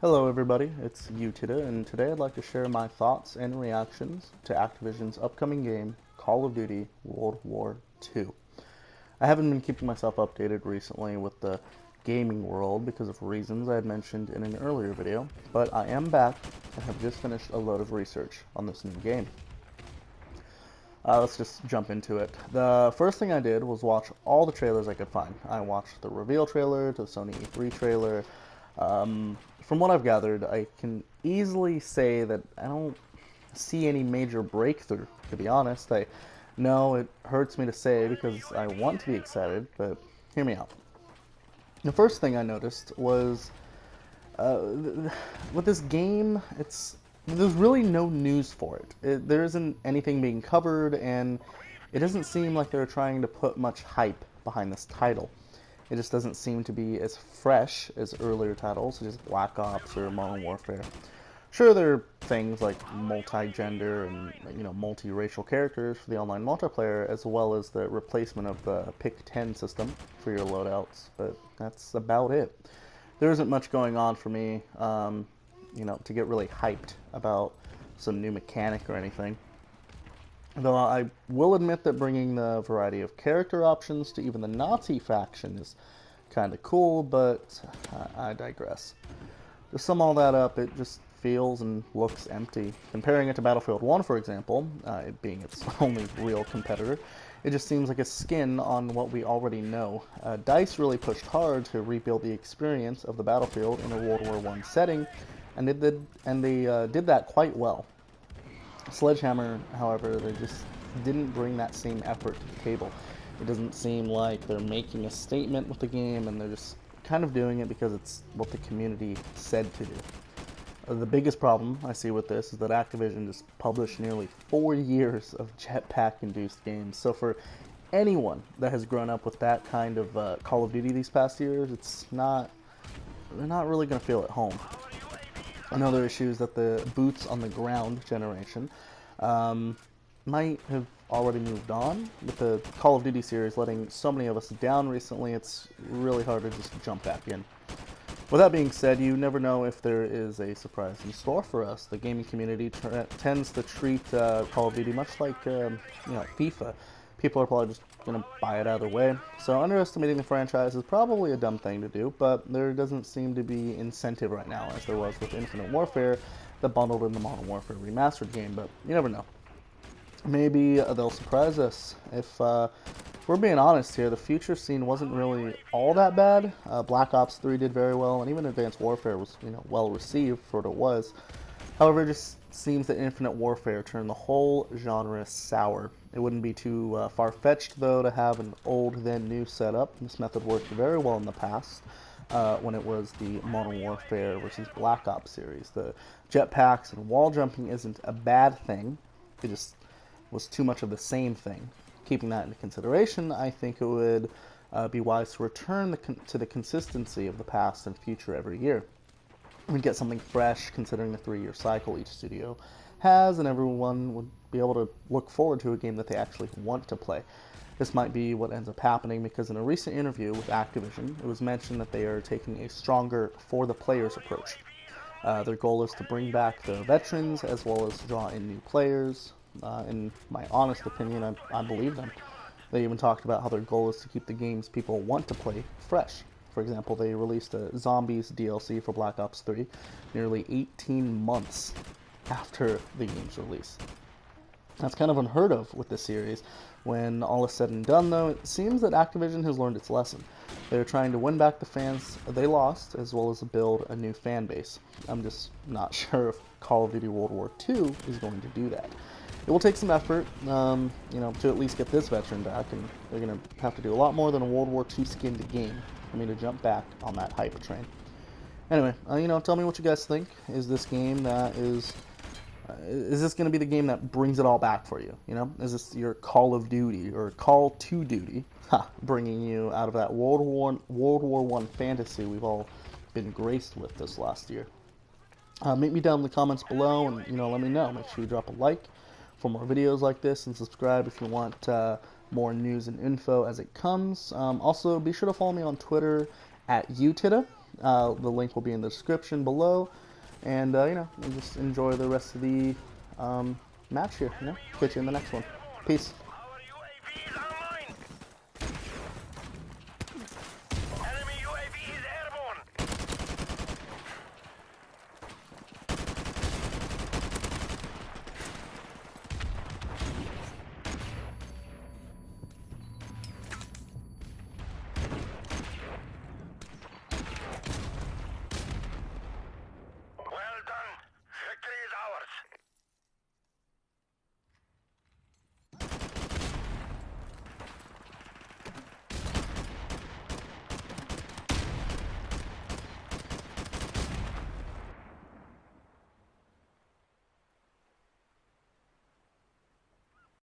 Hello everybody, it's Utida, and today I'd like to share my thoughts and reactions to Activision's upcoming game, Call of Duty World War II. I haven't been keeping myself updated recently with the gaming world because of reasons I had mentioned in an earlier video, but I am back and have just finished a load of research on this new game. Let's just jump into it. The first thing I did was watch all the trailers I could find. I watched the reveal trailer to the Sony E3 trailer. From what I've gathered, I can easily say that I don't see any major breakthrough, to be honest. I know it hurts me to say because I want to be excited, but hear me out. The first thing I noticed was uh, with this game, there's really no news for it. There isn't anything being covered, and it doesn't seem like they're trying to put much hype behind this title. It just doesn't seem to be as fresh as earlier titles, such as Black Ops or Modern Warfare. Sure, there are things like multi-gender and multi-racial characters for the online multiplayer, as well as the replacement of the Pick 10 system for your loadouts, but that's about it. There isn't much going on for me, to get really hyped about some new mechanic or anything. Though I will admit that bringing the variety of character options to even the Nazi faction is kind of cool, but I digress. To sum all that up, it just feels and looks empty. Comparing it to Battlefield 1, for example, it being its only real competitor, it just seems like a skin on what we already know. DICE really pushed hard to rebuild the experience of the battlefield in a World War I setting, and they did that quite well. Sledgehammer, however, they just didn't bring that same effort to the table. It doesn't seem like they're making a statement with the game, and they're just kind of doing it because it's what the community said to do. The biggest problem I see with this is that Activision just published nearly 4 years of jetpack-induced games. So for anyone that has grown up with that kind of Call of Duty these past years, they're not really going to feel at home. Another issue is that the boots on the ground generation might have already moved on. With the Call of Duty series letting so many of us down recently, it's really hard to just jump back in. With that being said, you never know if there is a surprise in store for us. The gaming community tends to treat Call of Duty much like FIFA. People are probably just going to buy it either way. So underestimating the franchise is probably a dumb thing to do, but there doesn't seem to be incentive right now, as there was with Infinite Warfare, that bundled in the Modern Warfare Remastered game, but you never know. Maybe they'll surprise us. If we're being honest here, the future scene wasn't really all that bad. Black Ops 3 did very well, and even Advanced Warfare was well received for what it was. However, it just seems that Infinite Warfare turned the whole genre sour. It wouldn't be too far-fetched, though, to have an old then new setup. This method worked very well in the past when it was the Modern Warfare versus Black Ops series. The jetpacks and wall jumping isn't a bad thing. It just was too much of the same thing. Keeping that into consideration, I think it would be wise to return to the consistency of the past and future every year. We'd get something fresh, considering the 3-year cycle each studio has, and everyone would be able to look forward to a game that they actually want to play. This might be what ends up happening because in a recent interview with Activision, it was mentioned that they are taking a stronger for-the-players approach. Their goal is to bring back the veterans as well as draw in new players. In my honest opinion, I believe them. They even talked about how their goal is to keep the games people want to play fresh. For example, they released a Zombies DLC for Black Ops 3 nearly 18 months after the game's release. That's kind of unheard of with this series. When all is said and done, though, it seems that Activision has learned its lesson. They're trying to win back the fans they lost, as well as build a new fan base. I'm just not sure if Call of Duty World War II is going to do that. It will take some effort, to at least get this veteran back, and they're going to have to do a lot more than a World War II skinned game for me to jump back on that hype train. Anyway, tell me what you guys think. Is this game that is this going to be the game that brings it all back for you? Is this your Call of Duty or Call to Duty, bringing you out of that World War I fantasy we've all been graced with this last year? Meet me down in the comments below, and let me know. Make sure you drop a like for more videos like this, and subscribe if you want more news and info as it comes. Also, be sure to follow me on Twitter at Utida. The link will be in the description below, and you know, just enjoy the rest of the match here. You know, catch you in the next one. Peace.